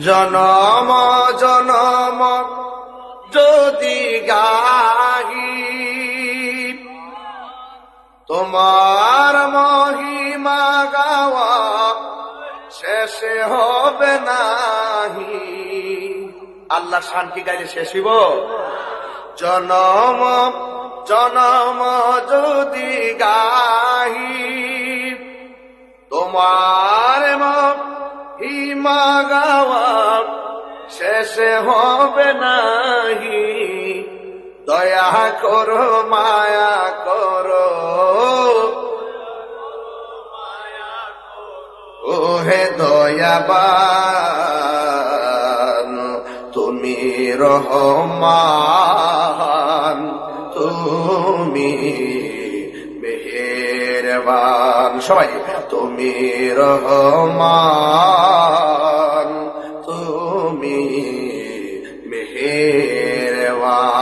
জনম জনম যদি গাহি তোমার মহিমা গাওয়া শেষে হবে নাহি। আল্লাহ শান্তি গাইলে শেষ হইব? জনম জনম যদি গাহি তোমার মহিমা গাওয়া শেষে হবে নাহি। দয়া করো মায়া করো ওহে দয়াবান, তুমি রহমান, তুমি মেহেরবান। সবাই তুমি রহমান, তুমি মেহেরবান।